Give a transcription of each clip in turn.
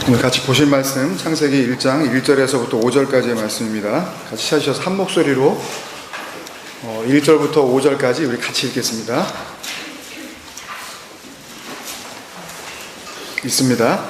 오늘 같이 보실 말씀 창세기 1장 1절에서부터 5절까지의 말씀입니다. 같이 찾으셔서 한 목소리로 1절부터 5절까지 우리 같이 읽겠습니다. 있습니다.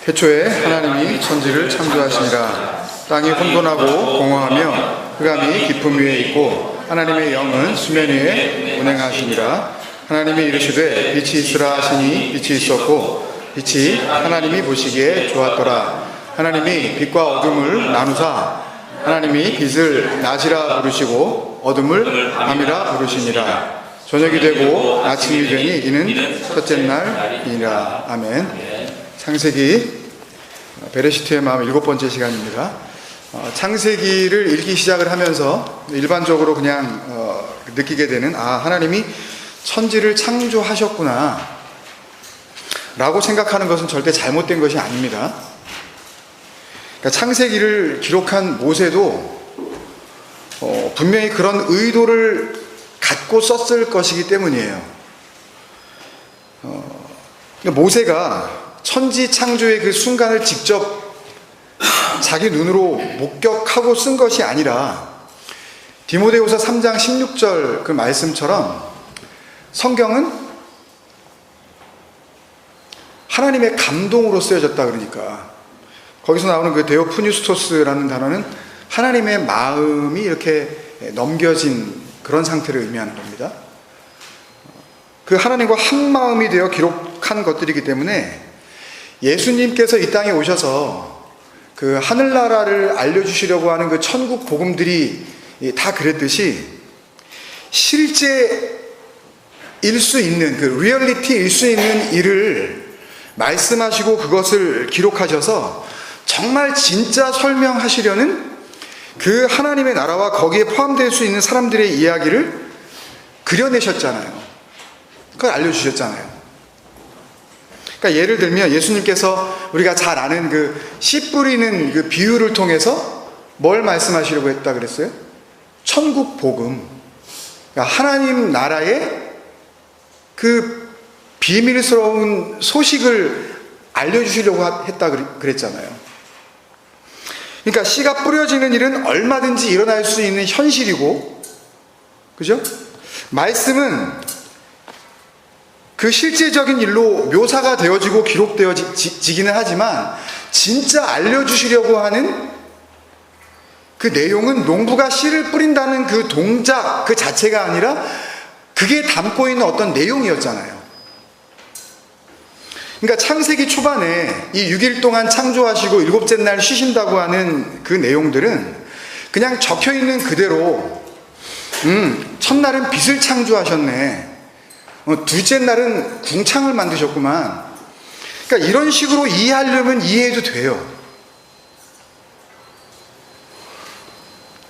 태초에 하나님이 천지를 창조하시니라. 땅이 혼돈하고 공허하며 흑암이 깊음 위에 있고 하나님의 영은 수면 위에 운행하시니라. 하나님이 이르시되 빛이 있으라 하시니 빛이 있었고 빛이 하나님이 보시기에 좋았더라. 하나님이 빛과 어둠을 나누사 하나님이 빛을 낮이라 부르시고 어둠을 밤이라 부르시니라. 저녁이 되고 아침이 되니 이는 첫째 날이니라. 아멘. 창세기 베레시트의 마음 7번째 시간입니다. 창세기를 읽기 시작을 하면서 일반적으로 그냥 느끼게 되는 하나님이 천지를 창조하셨구나 라고 생각하는 것은 절대 잘못된 것이 아닙니다. 그러니까 창세기를 기록한 모세도 분명히 그런 의도를 갖고 썼을 것이기 때문이에요. 모세가 천지 창조의 그 순간을 직접 자기 눈으로 목격하고 쓴 것이 아니라 디모데후서 3장 16절 그 말씀처럼 성경은 하나님의 감동으로 쓰여졌다. 그러니까 거기서 나오는 그 데오프뉴스토스라는 단어는 하나님의 마음이 이렇게 넘겨진 그런 상태를 의미하는 겁니다. 그 하나님과 한 마음이 되어 기록한 것들이기 때문에 예수님께서 이 땅에 오셔서 그 하늘나라를 알려주시려고 하는 그 천국 복음들이 다 그랬듯이 실제일 수 있는 그 리얼리티일 수 있는 일을 말씀하시고 그것을 기록하셔서 정말 진짜 설명하시려는 그 하나님의 나라와 거기에 포함될 수 있는 사람들의 이야기를 그려내셨잖아요. 그걸 알려주셨잖아요. 그러니까 예를 들면 예수님께서 우리가 잘 아는 그 씨 뿌리는 그 비유를 통해서 뭘 말씀하시려고 했다 그랬어요? 천국 복음. 그러니까 하나님 나라의 그 비밀스러운 소식을 알려주시려고 했다 그랬잖아요. 그러니까 씨가 뿌려지는 일은 얼마든지 일어날 수 있는 현실이고, 그죠? 말씀은 그 실제적인 일로 묘사가 되어지고 기록되어지기는 하지만 진짜 알려주시려고 하는 그 내용은 농부가 씨를 뿌린다는 그 동작 그 자체가 아니라 그게 담고 있는 어떤 내용이었잖아요. 그러니까 창세기 초반에 이 6일 동안 창조하시고 7째 날 쉬신다고 하는 그 내용들은 그냥 적혀 있는 그대로 첫날은 빛을 창조하셨네, 둘째 날은 궁창을 만드셨구만, 그러니까 이런 식으로 이해하려면 이해해도 돼요.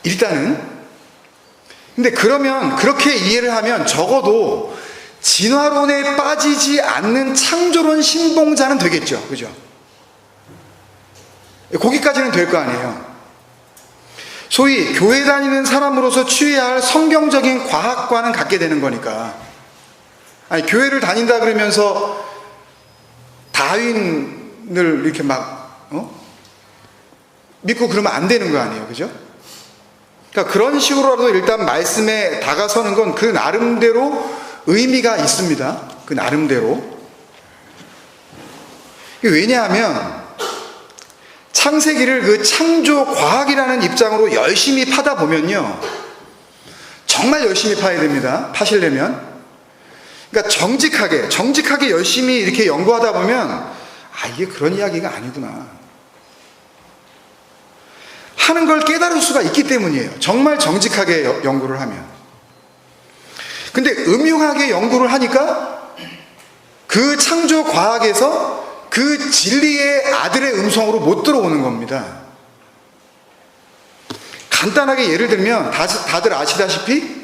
일단은. 근데 그러면 그렇게 이해를 하면 적어도 진화론에 빠지지 않는 창조론 신봉자는 되겠죠. 그죠? 거기까지는 될 거 아니에요. 소위 교회 다니는 사람으로서 취해야 할 성경적인 과학과는 갖게 되는 거니까. 아니, 교회를 다닌다 그러면서 다윈을 이렇게 막 믿고 그러면 안 되는 거 아니에요. 그죠? 그러니까 그런 식으로라도 일단 말씀에 다가서는 건 그 나름대로 의미가 있습니다. 그 나름대로. 왜냐하면 창세기를 그 창조 과학이라는 입장으로 열심히 파다 보면요, 정말 열심히 파야 됩니다. 파시려면. 그러니까 정직하게 열심히 이렇게 연구하다 보면 이게 그런 이야기가 아니구나 하는 걸 깨달을 수가 있기 때문이에요. 정말 정직하게 연구를 하면. 근데 음흉하게 연구를 하니까 그 창조 과학에서 그 진리의 아들의 음성으로 못 들어오는 겁니다. 간단하게 예를 들면 다들 아시다시피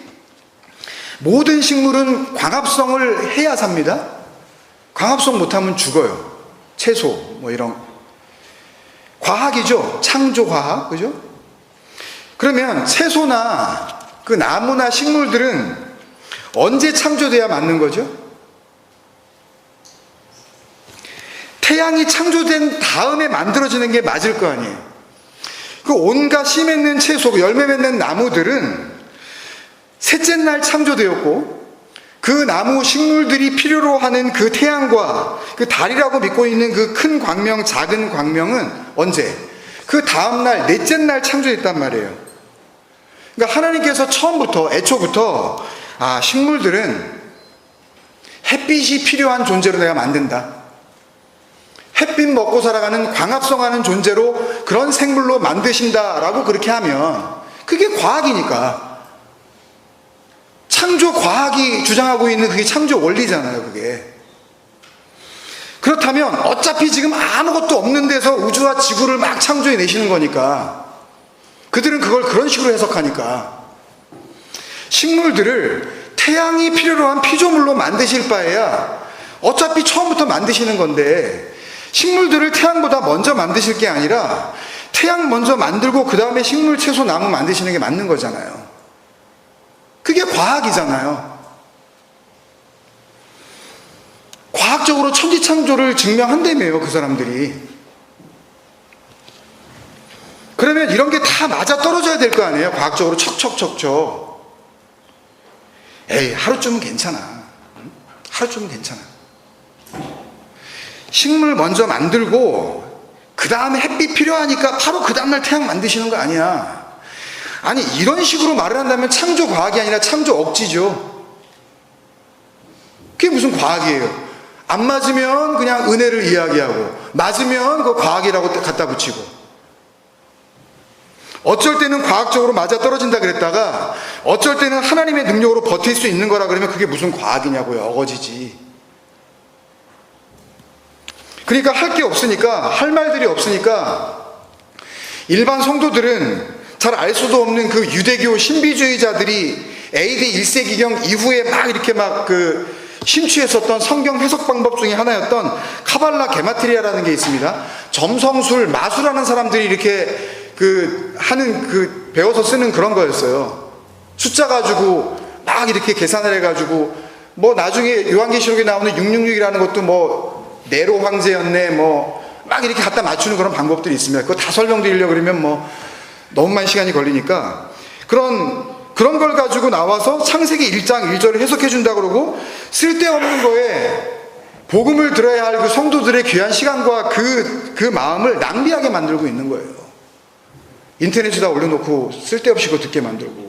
모든 식물은 광합성을 해야 삽니다. 광합성 못하면 죽어요. 채소 이런 과학이죠. 창조 과학. 그죠? 그러면 채소나 그 나무나 식물들은 언제 창조돼야 맞는 거죠? 태양이 창조된 다음에 만들어지는 게 맞을 거 아니에요. 그 온갖 씨 맺는 채소, 열매 맺는 나무들은 셋째 날 창조되었고, 그 나무 식물들이 필요로 하는 그 태양과 그 달이라고 믿고 있는 그 큰 광명, 작은 광명은 언제? 그 다음날, 넷째 날 창조됐단 말이에요. 그러니까 하나님께서 처음부터, 애초부터, 식물들은 햇빛이 필요한 존재로 내가 만든다. 햇빛 먹고 살아가는 광합성하는 존재로 그런 생물로 만드신다라고 그렇게 하면 그게 과학이니까. 창조 과학이 주장하고 있는 그게 창조 원리잖아요, 그게. 그렇다면 어차피 지금 아무것도 없는 데서 우주와 지구를 막 창조해 내시는 거니까 그들은 그걸 그런 식으로 해석하니까 식물들을 태양이 필요로 한 피조물로 만드실 바에야 어차피 처음부터 만드시는 건데 식물들을 태양보다 먼저 만드실 게 아니라 태양 먼저 만들고 그 다음에 식물, 채소, 나무 만드시는 게 맞는 거잖아요. 그게 과학이잖아요. 과학적으로 천지창조를 증명한다며요, 그 사람들이. 그러면 이런 게 다 맞아 떨어져야 될 거 아니에요, 과학적으로 척척척척. 에이, 하루쯤은 괜찮아. 하루쯤은 괜찮아. 식물 먼저 만들고 그 다음에 햇빛 필요하니까 바로 그 다음날 태양 만드시는 거 아니야. 아니, 이런 식으로 말을 한다면 창조 과학이 아니라 창조 억지죠. 그게 무슨 과학이에요? 안 맞으면 그냥 은혜를 이야기하고 맞으면 그 과학이라고 갖다 붙이고, 어쩔 때는 과학적으로 맞아 떨어진다 그랬다가 어쩔 때는 하나님의 능력으로 버틸 수 있는 거라 그러면 그게 무슨 과학이냐고요. 어거지지. 그러니까 할 게 없으니까, 할 말들이 없으니까 일반 성도들은 잘 알 수도 없는 그 유대교 신비주의자들이 AD 1세기경 이후에 막 이렇게 막 심취했었던 성경 해석 방법 중에 하나였던 카발라 게마트리아라는 게 있습니다. 점성술, 마술하는 사람들이 이렇게 배워서 쓰는 그런 거였어요. 숫자 가지고 막 이렇게 계산을 해가지고 나중에 요한계시록에 나오는 666이라는 것도 네로 황제였네 막 이렇게 갖다 맞추는 그런 방법들이 있습니다. 그거 다 설명드리려고 그러면 너무 많은 시간이 걸리니까 그런 걸 가지고 나와서 창세기 1장 1절을 해석해 준다 그러고 쓸데없는 거에 복음을 들어야 할 그 성도들의 귀한 시간과 그 마음을 낭비하게 만들고 있는 거예요. 인터넷에다 올려놓고 쓸데없이 그거 듣게 만들고.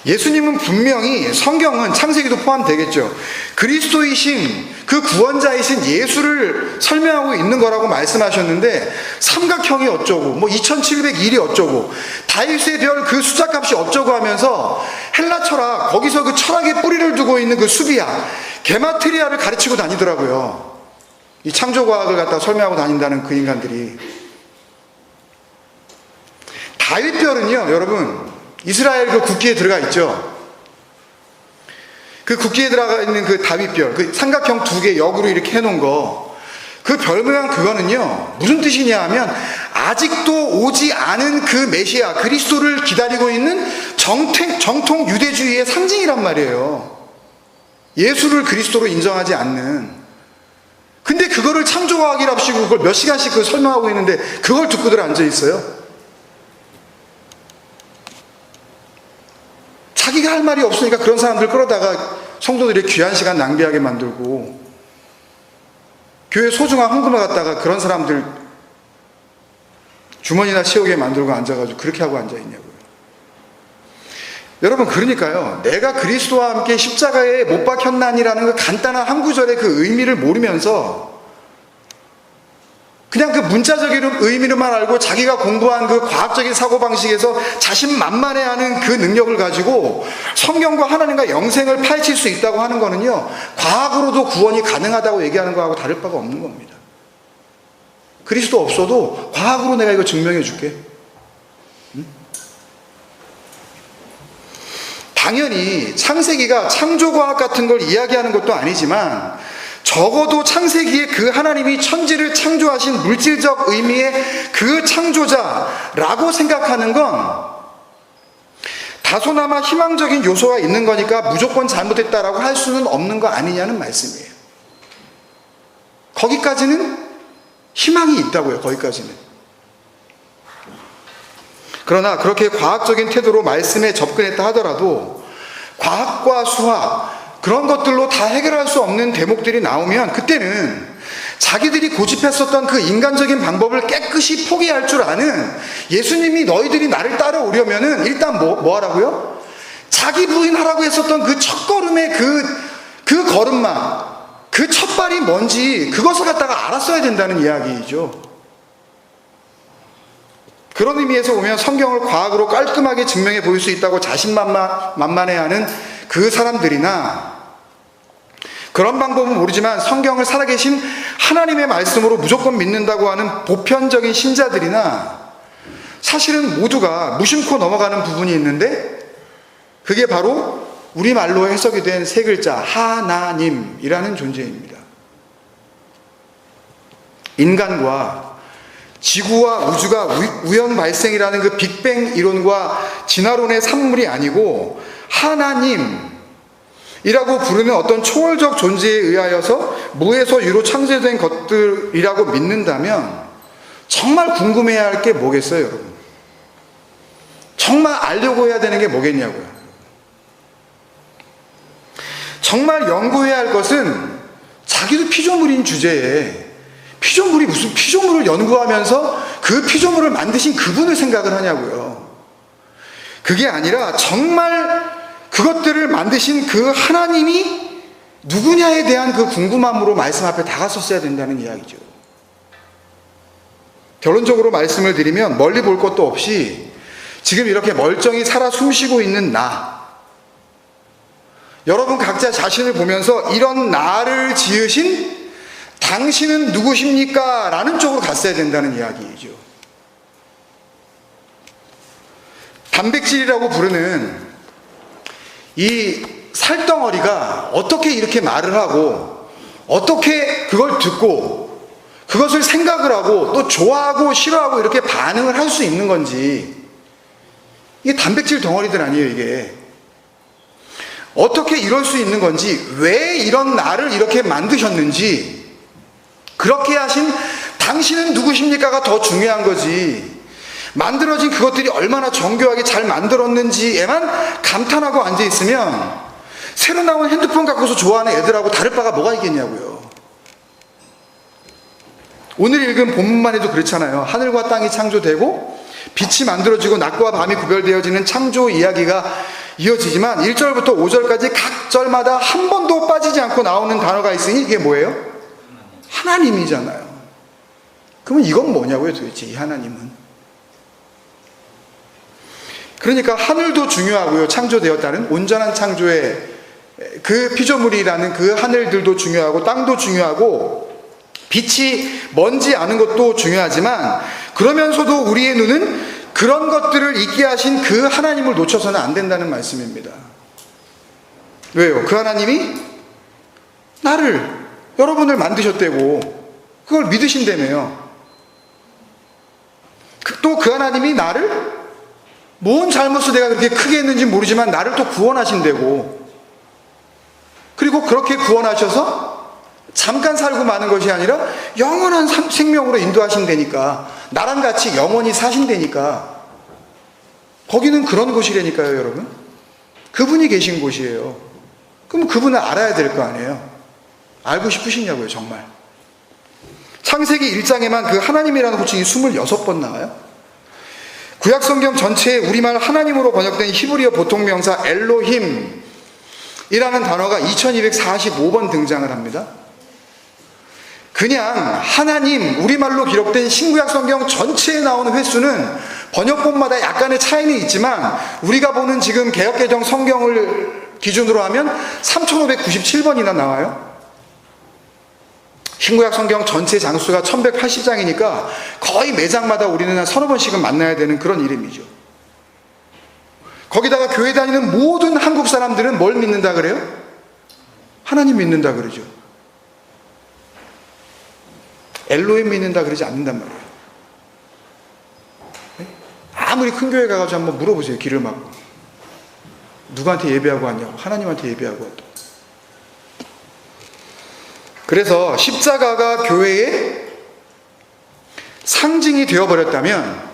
예수님은 분명히, 성경은 창세기도 포함되겠죠, 그리스도이신 그 구원자이신 예수를 설명하고 있는 거라고 말씀하셨는데 삼각형이 어쩌고 2701이 어쩌고 다윗의 별 그 숫자값이 어쩌고 하면서 헬라 철학, 거기서 그 철학의 뿌리를 두고 있는 그 수비야 게마트리아를 가르치고 다니더라고요. 이 창조과학을 갖다 설명하고 다닌다는 그 인간들이. 다윗별은요, 여러분, 이스라엘 그 국기에 들어가 있죠. 그 국기에 들어가 있는 그 다윗별, 그 삼각형 두 개 역으로 이렇게 해놓은 거, 그 별 모양 그거는요, 무슨 뜻이냐 하면 아직도 오지 않은 그 메시아 그리스도를 기다리고 있는 정통 유대주의의 상징이란 말이에요. 예수를 그리스도로 인정하지 않는. 근데 그거를 창조과학이랍시고 그걸 몇 시간씩 설명하고 있는데 그걸 듣고들 앉아 있어요. 자기가 할 말이 없으니까 그런 사람들 끌어다가 성도들이 귀한 시간 낭비하게 만들고, 교회 소중한 헌금을 갖다가 그런 사람들 주머니나 채우게 만들고 앉아가지고 그렇게 하고 앉아있냐고요. 여러분, 그러니까요, 내가 그리스도와 함께 십자가에 못 박혔나니라는 그 간단한 한 구절의 그 의미를 모르면서 그냥 그 문자적인 의미로만 알고 자기가 공부한 그 과학적인 사고방식에서 자신만만해하는 그 능력을 가지고 성경과 하나님과 영생을 파헤칠 수 있다고 하는 거는요, 과학으로도 구원이 가능하다고 얘기하는 거하고 다를 바가 없는 겁니다. 그리스도 없어도 과학으로 내가 이거 증명해 줄게. 응? 당연히 창세기가 창조과학 같은 걸 이야기하는 것도 아니지만 적어도 창세기에 그 하나님이 천지를 창조하신 물질적 의미의 그 창조자라고 생각하는 건 다소나마 희망적인 요소가 있는 거니까 무조건 잘못했다라고 할 수는 없는 거 아니냐는 말씀이에요. 거기까지는 희망이 있다고요. 거기까지는. 그러나 그렇게 과학적인 태도로 말씀에 접근했다 하더라도 과학과 수학 그런 것들로 다 해결할 수 없는 대목들이 나오면 그때는 자기들이 고집했었던 그 인간적인 방법을 깨끗이 포기할 줄 아는 예수님이 너희들이 나를 따라오려면은 일단 뭐 하라고요? 자기 부인하라고 했었던 그 첫걸음의 그 걸음마, 그 첫발이 뭔지 그것을 갖다가 알았어야 된다는 이야기이죠. 그런 의미에서 보면 성경을 과학으로 깔끔하게 증명해 보일 수 있다고 자신만만해하는 그 사람들이나 그런 방법은 모르지만 성경을 살아계신 하나님의 말씀으로 무조건 믿는다고 하는 보편적인 신자들이나 사실은 모두가 무심코 넘어가는 부분이 있는데 그게 바로 우리말로 해석이 된 세 글자 하나님이라는 존재입니다. 인간과 지구와 우주가 우연 발생이라는 그 빅뱅 이론과 진화론의 산물이 아니고 하나님이라고 부르는 어떤 초월적 존재에 의하여서 무에서 유로 창조된 것들이라고 믿는다면 정말 궁금해야 할 게 뭐겠어요, 여러분? 정말 알려고 해야 되는 게 뭐겠냐고요? 정말 연구해야 할 것은 자기도 피조물인 주제에 피조물이 무슨 피조물을 연구하면서 그 피조물을 만드신 그분을 생각을 하냐고요. 그게 아니라 정말 그것들을 만드신 그 하나님이 누구냐에 대한 그 궁금함으로 말씀 앞에 다가섰어야 된다는 이야기죠. 결론적으로 말씀을 드리면 멀리 볼 것도 없이 지금 이렇게 멀쩡히 살아 숨쉬고 있는 여러분 각자 자신을 보면서 이런 나를 지으신 당신은 누구십니까? 라는 쪽으로 갔어야 된다는 이야기이죠. 단백질이라고 부르는 이 살덩어리가 어떻게 이렇게 말을 하고 어떻게 그걸 듣고 그것을 생각을 하고 또 좋아하고 싫어하고 이렇게 반응을 할 수 있는 건지 이게 단백질 덩어리들 아니에요. 이게 어떻게 이럴 수 있는 건지 왜 이런 나를 이렇게 만드셨는지 그렇게 하신 당신은 누구십니까가 더 중요한 거지 만들어진 그것들이 얼마나 정교하게 잘 만들었는지에만 감탄하고 앉아있으면 새로 나온 핸드폰 갖고서 좋아하는 애들하고 다를 바가 뭐가 있겠냐고요. 오늘 읽은 본문만 해도 그렇잖아요. 하늘과 땅이 창조되고 빛이 만들어지고 낮과 밤이 구별되어지는 창조 이야기가 이어지지만 1절부터 5절까지 각 절마다 한 번도 빠지지 않고 나오는 단어가 있으니 이게 뭐예요? 하나님이잖아요. 그러면 이건 뭐냐고요 도대체 이 하나님은. 그러니까 하늘도 중요하고요. 창조되었다는 온전한 창조의 그 피조물이라는 그 하늘들도 중요하고 땅도 중요하고 빛이 먼지 아는 것도 중요하지만 그러면서도 우리의 눈은 그런 것들을 있게 하신 그 하나님을 놓쳐서는 안 된다는 말씀입니다. 왜요? 그 하나님이 여러분을 만드셨대고 그걸 믿으신다며요. 또 그 하나님이 나를 뭔 잘못을 내가 그렇게 크게 했는지 모르지만 나를 또 구원하신다고 그리고 그렇게 구원하셔서 잠깐 살고 마는 것이 아니라 영원한 생명으로 인도하신다니까 나랑 같이 영원히 사신다니까 거기는 그런 곳이라니까요 여러분. 그분이 계신 곳이에요. 그럼 그분을 알아야 될 거 아니에요. 알고 싶으시냐고요 정말. 창세기 1장에만 그 하나님이라는 호칭이 26번 나와요. 구약성경 전체에 우리말 하나님으로 번역된 히브리어 보통명사 엘로힘이라는 단어가 2245번 등장을 합니다. 그냥 하나님 우리말로 기록된 신구약성경 전체에 나오는 횟수는 번역본마다 약간의 차이는 있지만 우리가 보는 지금 개역개정 성경을 기준으로 하면 3597번이나 나와요. 신구약 성경 전체 장수가 1180장이니까 거의 매장마다 우리는 한 서너 번씩은 만나야 되는 그런 이름이죠. 거기다가 교회 다니는 모든 한국 사람들은 뭘 믿는다 그래요? 하나님 믿는다 그러죠. 엘로힘 믿는다 그러지 않는단 말이에요. 아무리 큰 교회 가가지고 한번 물어보세요. 길을 막고 누구한테 예배하고 왔냐고. 하나님한테 예배하고 왔다. 그래서 십자가가 교회의 상징이 되어버렸다면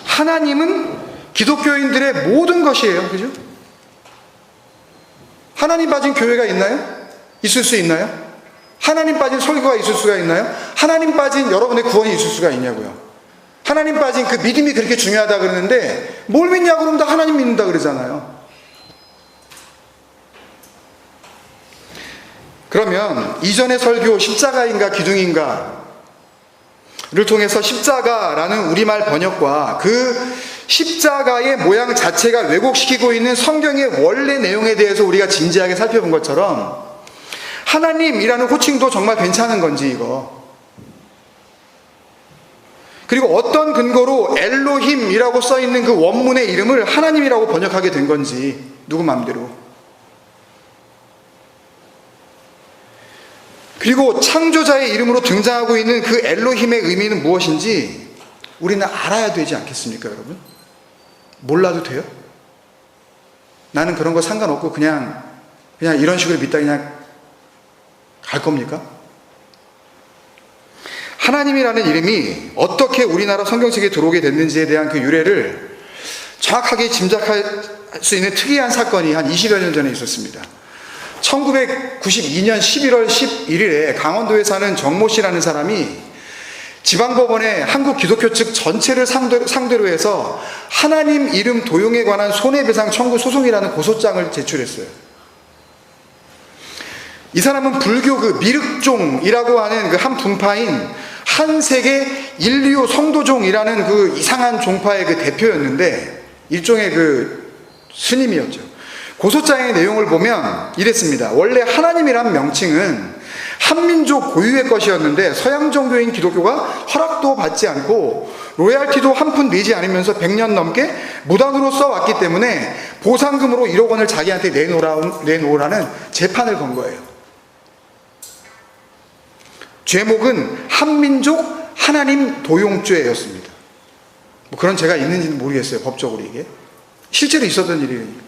하나님은 기독교인들의 모든 것이에요. 그죠? 하나님 빠진 교회가 있나요? 있을 수 있나요? 하나님 빠진 설교가 있을 수가 있나요? 하나님 빠진 여러분의 구원이 있을 수가 있냐고요. 하나님 빠진 그 믿음이 그렇게 중요하다 그러는데 뭘 믿냐고 그러면 다 하나님 믿는다 그러잖아요. 그러면 이전의 설교 십자가인가 기둥인가를 통해서 십자가라는 우리말 번역과 그 십자가의 모양 자체가 왜곡시키고 있는 성경의 원래 내용에 대해서 우리가 진지하게 살펴본 것처럼 하나님이라는 호칭도 정말 괜찮은 건지 이거, 그리고 어떤 근거로 엘로힘이라고 써있는 그 원문의 이름을 하나님이라고 번역하게 된 건지 누구 마음대로, 그리고 창조자의 이름으로 등장하고 있는 그 엘로힘의 의미는 무엇인지 우리는 알아야 되지 않겠습니까, 여러분? 몰라도 돼요? 나는 그런 거 상관없고 그냥 이런 식으로 믿다 그냥 갈 겁니까? 하나님이라는 이름이 어떻게 우리나라 성경책에 들어오게 됐는지에 대한 그 유래를 정확하게 짐작할 수 있는 특이한 사건이 한 20여 년 전에 있었습니다. 1992년 11월 11일에 강원도에 사는 정모 씨라는 사람이 지방법원에 한국 기독교 측 전체를 상대로 해서 하나님 이름 도용에 관한 손해배상 청구 소송이라는 고소장을 제출했어요. 이 사람은 불교 그 미륵종이라고 하는 그 한 분파인 한세계 인류 성도종이라는 그 이상한 종파의 그 대표였는데 일종의 그 스님이었죠. 고소장의 내용을 보면 이랬습니다. 원래 하나님이란 명칭은 한민족 고유의 것이었는데 서양 종교인 기독교가 허락도 받지 않고 로얄티도 한 푼 내지 않으면서 100년 넘게 무단으로 써왔기 때문에 보상금으로 1억 원을 자기한테 내놓으라는 재판을 건 거예요. 죄목은 한민족 하나님 도용죄였습니다. 뭐 그런 죄가 있는지는 모르겠어요, 법적으로 이게. 실제로 있었던 일이니까.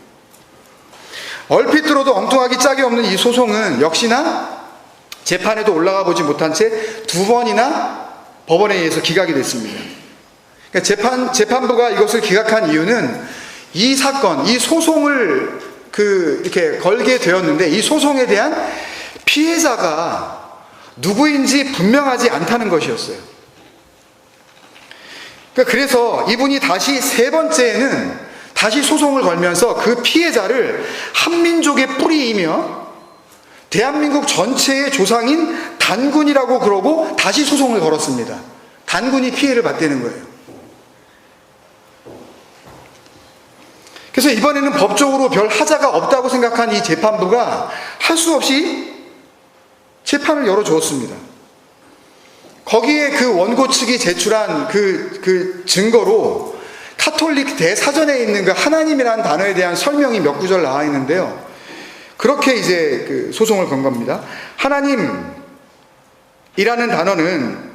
얼핏 들어도 엉뚱하기 짝이 없는 이 소송은 역시나 재판에도 올라가 보지 못한 채 2번이나 법원에 의해서 기각이 됐습니다. 그러니까 재판부가 이것을 기각한 이유는 이 사건, 이 소송을 이렇게 걸게 되었는데 이 소송에 대한 피해자가 누구인지 분명하지 않다는 것이었어요. 그래서 이분이 다시 세 번째에는 다시 소송을 걸면서 그 피해자를 한민족의 뿌리이며 대한민국 전체의 조상인 단군이라고 그러고 다시 소송을 걸었습니다. 단군이 피해를 받다는 거예요. 그래서 이번에는 법적으로 별 하자가 없다고 생각한 이 재판부가 할 수 없이 재판을 열어주었습니다. 거기에 그 원고 측이 제출한 그 증거로 카톨릭 대사전에 있는 그 하나님이라는 단어에 대한 설명이 몇 구절 나와 있는데요. 그렇게 이제 그 소송을 건 겁니다. 하나님이라는 단어는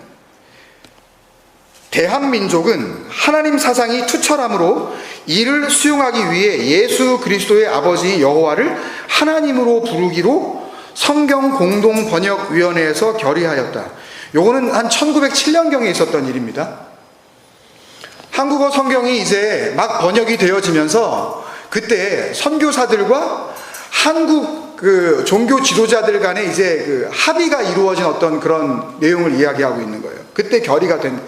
대한민족은 하나님 사상이 투철함으로 이를 수용하기 위해 예수 그리스도의 아버지 여호와를 하나님으로 부르기로 성경 공동번역위원회에서 결의하였다. 요거는 한 1907년경에 있었던 일입니다. 한국어 성경이 이제 막 번역이 되어지면서 그때 선교사들과 한국 그 종교 지도자들 간에 이제 그 합의가 이루어진 어떤 그런 내용을 이야기하고 있는 거예요. 그때 결의가 된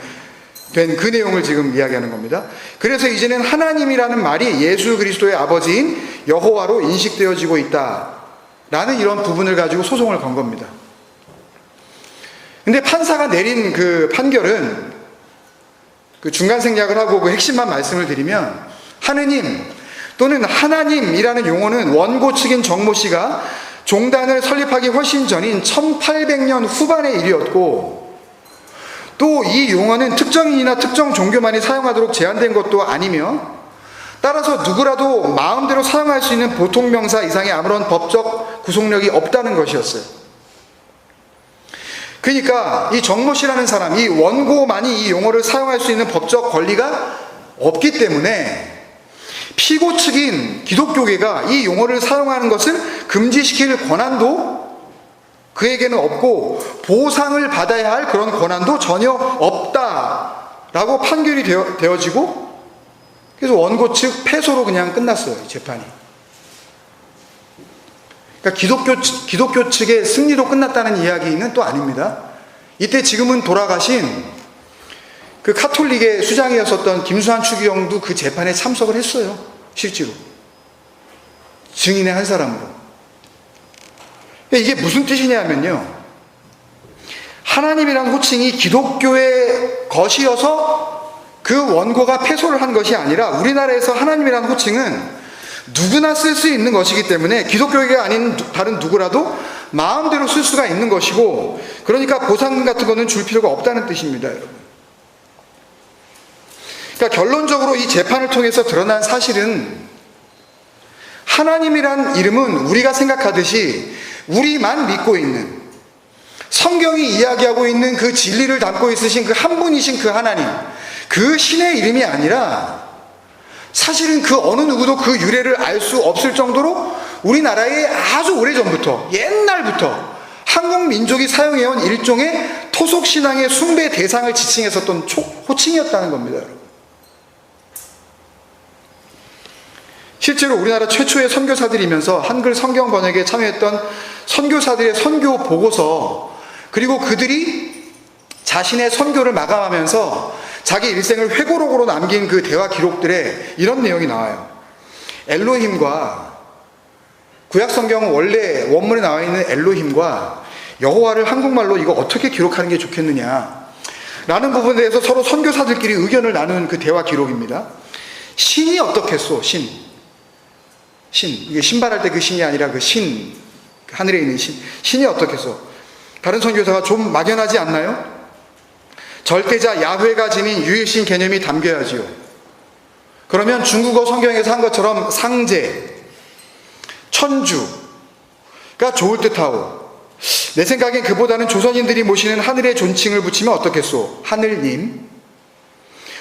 그 내용을 지금 이야기하는 겁니다. 그래서 이제는 하나님이라는 말이 예수 그리스도의 아버지인 여호와로 인식되어지고 있다라는 이런 부분을 가지고 소송을 건 겁니다. 근데 판사가 내린 그 판결은 그 중간 생략을 하고 그 핵심만 말씀을 드리면 하느님 또는 하나님이라는 용어는 원고 측인 정모 씨가 종단을 설립하기 훨씬 전인 1800년 후반의 일이었고 또 이 용어는 특정인이나 특정 종교만이 사용하도록 제한된 것도 아니며 따라서 누구라도 마음대로 사용할 수 있는 보통 명사 이상의 아무런 법적 구속력이 없다는 것이었어요. 그러니까 이 정모 씨라는 사람, 이 원고만이 이 용어를 사용할 수 있는 법적 권리가 없기 때문에 피고 측인 기독교계가 이 용어를 사용하는 것을 금지시킬 권한도 그에게는 없고 보상을 받아야 할 그런 권한도 전혀 없다라고 판결이 되어지고, 그래서 원고 측 패소로 그냥 끝났어요, 이 재판이. 그러니까 기독교 측의 승리로 끝났다는 이야기는 또 아닙니다. 이때 지금은 돌아가신 그 카톨릭의 수장이었었던 김수환 추기경도 그 재판에 참석을 했어요, 실제로. 증인의 한 사람으로. 이게 무슨 뜻이냐면요, 하나님이란 호칭이 기독교의 것이어서 그 원고가 패소를 한 것이 아니라, 우리나라에서 하나님이란 호칭은 누구나 쓸 수 있는 것이기 때문에 기독교가 아닌 다른 누구라도 마음대로 쓸 수가 있는 것이고, 그러니까 보상금 같은 거는 줄 필요가 없다는 뜻입니다, 여러분. 그러니까 결론적으로 이 재판을 통해서 드러난 사실은, 하나님이란 이름은 우리가 생각하듯이 우리만 믿고 있는, 성경이 이야기하고 있는 그 진리를 담고 있으신 그 한 분이신 그 하나님, 그 신의 이름이 아니라, 사실은 그 어느 누구도 그 유래를 알 수 없을 정도로 우리나라에 아주 오래전부터, 옛날부터 한국 민족이 사용해온 일종의 토속신앙의 숭배 대상을 지칭했었던 호칭이었다는 겁니다, 여러분. 실제로 우리나라 최초의 선교사들이면서 한글 성경 번역에 참여했던 선교사들의 선교 보고서, 그리고 그들이 자신의 선교를 마감하면서 자기 일생을 회고록으로 남긴 그 대화 기록들에 이런 내용이 나와요. 엘로힘과, 구약성경 원래 원문에 나와 있는 엘로힘과 여호와를 한국말로 이거 어떻게 기록하는 게 좋겠느냐 라는 부분에 대해서 서로 선교사들끼리 의견을 나눈 그 대화 기록입니다. 신이 어떻겠소? 신, 이게 신발할 때 그 신이 아니라 그 신, 하늘에 있는 신이 어떻겠소? 다른 선교사가 좀 막연하지 않나요? 절대자 야훼가 지닌 유일신 개념이 담겨야지요. 그러면 중국어 성경에서 한 것처럼 상제, 천주가 좋을 듯하오. 내 생각엔 그보다는 조선인들이 모시는 하늘의 존칭을 붙이면 어떻겠소? 하늘님.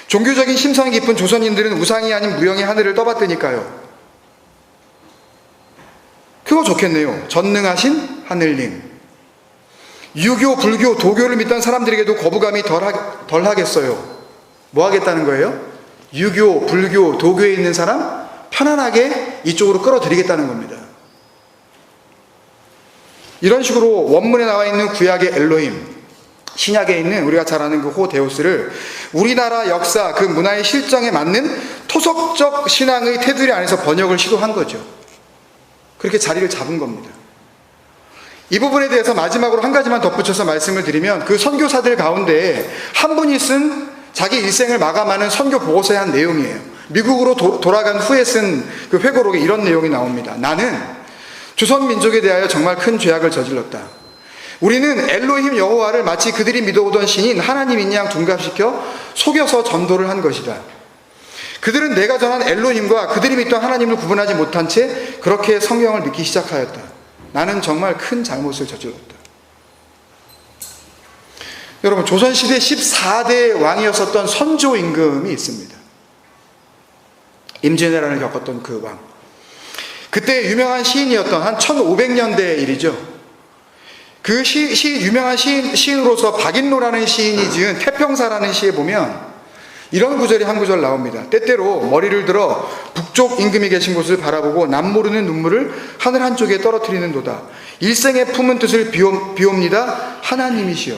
종교적인 심성이 깊은 조선인들은 우상이 아닌 무형의 하늘을 떠받드니까요. 그거 좋겠네요. 전능하신 하늘님. 유교, 불교, 도교를 믿던 사람들에게도 거부감이 덜 하겠어요. 뭐 하겠다는 거예요? 유교, 불교, 도교에 있는 사람 편안하게 이쪽으로 끌어들이겠다는 겁니다. 이런 식으로 원문에 나와 있는 구약의 엘로힘, 신약에 있는 우리가 잘 아는 그 호데우스를 우리나라 역사, 그 문화의 실정에 맞는 토속적 신앙의 테두리 안에서 번역을 시도한 거죠. 그렇게 자리를 잡은 겁니다. 이 부분에 대해서 마지막으로 한 가지만 덧붙여서 말씀을 드리면, 그 선교사들 가운데 한 분이 쓴 자기 일생을 마감하는 선교 보고서의 한 내용이에요. 미국으로 돌아간 후에 쓴 그 회고록에 이런 내용이 나옵니다. 나는 조선 민족에 대하여 정말 큰 죄악을 저질렀다. 우리는 엘로힘 여호와를 마치 그들이 믿어오던 신인 하나님인 양 둔갑시켜 속여서 전도를 한 것이다. 그들은 내가 전한 엘로힘과 그들이 믿던 하나님을 구분하지 못한 채 그렇게 성경을 믿기 시작하였다. 나는 정말 큰 잘못을 저질렀다. 여러분, 조선시대 14대 왕이었었던 선조 임금이 있습니다. 임진왜란을 겪었던 그 왕. 그때 유명한 시인이었던 한 1500년대 일이죠. 그 유명한 시인으로서 박인로라는 시인이 지은 태평사라는 시에 보면 이런 구절이 한 구절 나옵니다. 때때로 머리를 들어 북쪽 임금이 계신 곳을 바라보고 남모르는 눈물을 하늘 한쪽에 떨어뜨리는도다. 일생에 품은 뜻을 비옵니다. 하나님이시여.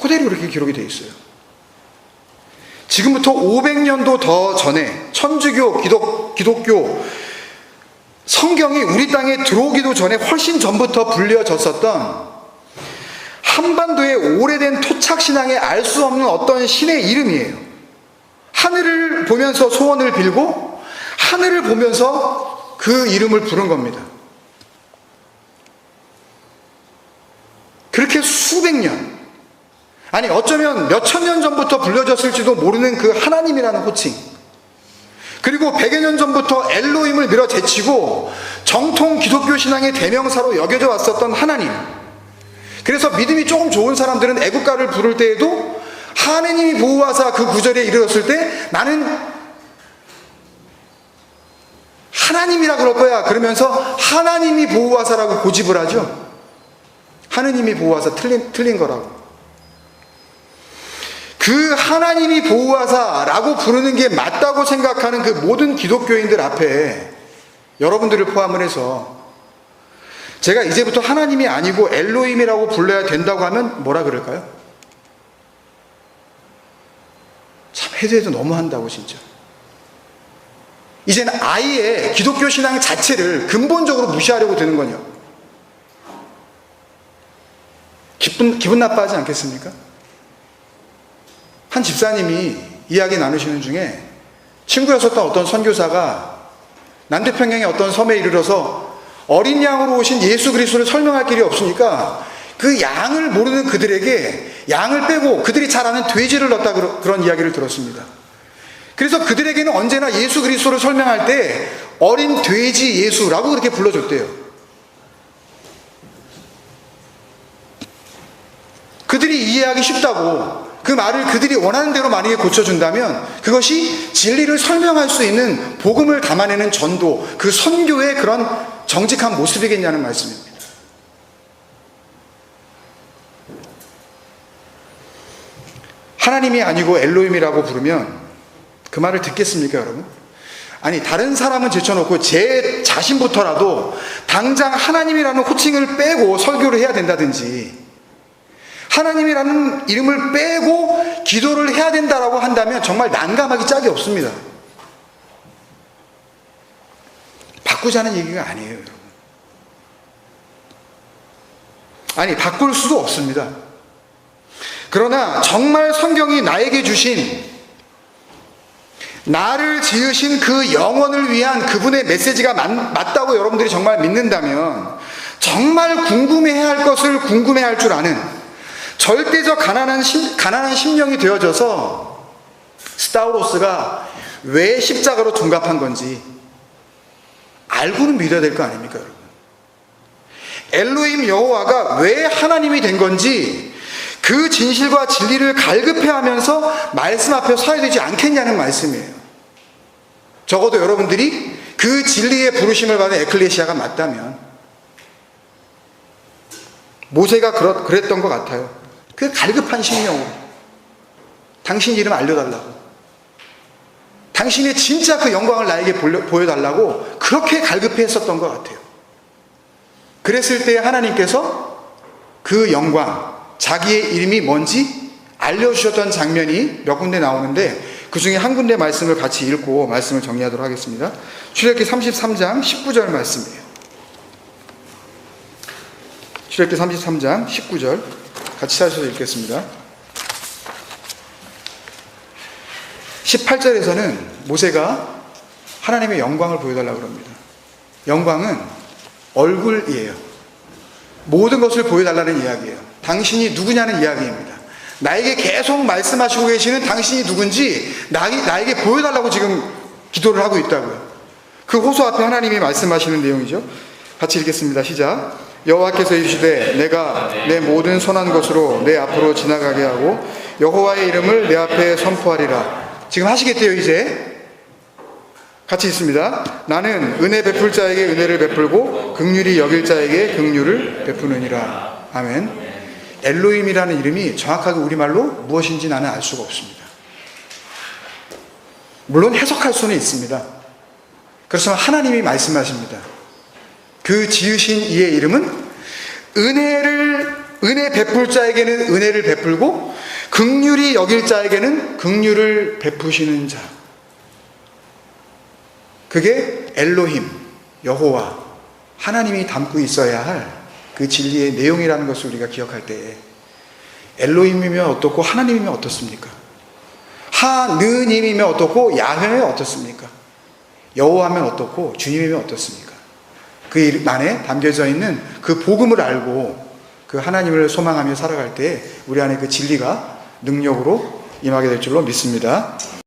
그대로 이렇게 기록이 되어 있어요. 지금부터 500년도 더 전에 천주교, 기독교 성경이 우리 땅에 들어오기도 전에 훨씬 전부터 불려졌었던 한반도의 오래된 토착신앙에 알 수 없는 어떤 신의 이름이에요. 하늘을 보면서 소원을 빌고 하늘을 보면서 그 이름을 부른 겁니다. 그렇게 수백 년, 아니 어쩌면 몇천 년 전부터 불려졌을지도 모르는 그 하나님이라는 호칭, 그리고 100여 년 전부터 엘로힘을 밀어제치고 정통 기독교 신앙의 대명사로 여겨져 왔었던 하나님. 그래서 믿음이 조금 좋은 사람들은 애국가를 부를 때에도 하느님이 보호하사 그 구절에 이르렀을 때 나는 하나님이라 그럴 거야. 그러면서 하나님이 보호하사라고 고집을 하죠. 하느님이 보호하사 틀린 거라고. 그 하나님이 보호하사라고 부르는 게 맞다고 생각하는 그 모든 기독교인들 앞에 여러분들을 포함을 해서 제가 이제부터 하나님이 아니고 엘로힘이라고 불러야 된다고 하면 뭐라 그럴까요? 참 해도 해도 너무한다고 진짜. 이제는 아예 기독교 신앙 자체를 근본적으로 무시하려고 드는 거냐. 기분 나빠하지 않겠습니까? 한 집사님이 이야기 나누시는 중에 친구였었던 어떤 선교사가 남태평양의 어떤 섬에 이르러서 어린 양으로 오신 예수 그리스도를 설명할 길이 없으니까 그 양을 모르는 그들에게 양을 빼고 그들이 잘 아는 돼지를 넣었다 그런 이야기를 들었습니다. 그래서 그들에게는 언제나 예수 그리스도를 설명할 때 어린 돼지 예수라고 그렇게 불러줬대요. 그들이 이해하기 쉽다고 그 말을 그들이 원하는 대로 만약에 고쳐준다면 그것이 진리를 설명할 수 있는 복음을 담아내는 전도, 그 선교의 그런 정직한 모습이겠냐는 말씀입니다. 하나님이 아니고 엘로힘이라고 부르면 그 말을 듣겠습니까, 여러분? 아니, 다른 사람은 제쳐놓고 제 자신부터라도 당장 하나님이라는 호칭을 빼고 설교를 해야 된다든지 하나님이라는 이름을 빼고 기도를 해야 된다라고 한다면 정말 난감하기 짝이 없습니다. 바꾸자는 얘기가 아니에요, 여러분. 아니, 바꿀 수도 없습니다. 그러나 정말 성경이 나에게 주신, 나를 지으신 그 영혼을 위한 그분의 메시지가 맞다고 여러분들이 정말 믿는다면 정말 궁금해야 할 것을 궁금해할 줄 아는 절대적 가난한 심령이 되어져서 스타우로스가 왜 십자가로 둔갑한 건지 알고는 믿어야 될 거 아닙니까, 여러분? 엘로힘 여호와가 왜 하나님이 된 건지 그 진실과 진리를 갈급해하면서 말씀 앞에 서야 되지 않겠냐는 말씀이에요. 적어도 여러분들이 그 진리의 부르심을 받은 에클레시아가 맞다면 모세가 그랬던 것 같아요. 그 갈급한 심령으로 당신 이름 알려달라고, 당신의 진짜 그 영광을 나에게 보여달라고 그렇게 갈급해 했었던 것 같아요. 그랬을 때 하나님께서 그 영광, 자기의 이름이 뭔지 알려주셨던 장면이 몇 군데 나오는데 그 중에 한 군데 말씀을 같이 읽고 말씀을 정리하도록 하겠습니다. 출애굽기 33장 19절 말씀이에요. 출애굽기 33장 19절 같이 찾아서 읽겠습니다. 18절에서는 모세가 하나님의 영광을 보여달라고 합니다. 영광은 얼굴이에요. 모든 것을 보여달라는 이야기예요. 당신이 누구냐는 이야기입니다. 나에게 계속 말씀하시고 계시는 당신이 누군지 나에게 보여달라고 지금 기도를 하고 있다고요. 그 호소 앞에 하나님이 말씀하시는 내용이죠. 같이 읽겠습니다. 시작. 여호와께서 이르시되 내가 내 모든 선한 것으로 내 앞으로 지나가게 하고 여호와의 이름을 내 앞에 선포하리라. 지금 하시겠대요. 이제 같이 있습니다. 나는 은혜 베풀 자에게 은혜를 베풀고 긍휼히 여길 자에게 긍휼을 베푸느니라. 아멘. 엘로힘이라는 이름이 정확하게 우리말로 무엇인지 나는 알 수가 없습니다. 물론 해석할 수는 있습니다. 그렇지만 하나님이 말씀하십니다. 그 지으신 이의 이름은 은혜 베풀 자에게는 은혜를 베풀고 긍휼히 여길 자에게는 긍휼을 베푸시는 자. 그게 엘로힘, 여호와, 하나님이 담고 있어야 할 그 진리의 내용이라는 것을 우리가 기억할 때에 엘로힘이면 어떻고 하나님이면 어떻습니까? 하느님이면 어떻고 야훼면 어떻습니까? 여호와면 어떻고 주님이면 어떻습니까? 그 이름 안에 담겨져 있는 그 복음을 알고 그 하나님을 소망하며 살아갈 때 우리 안에 그 진리가 능력으로 임하게 될 줄로 믿습니다.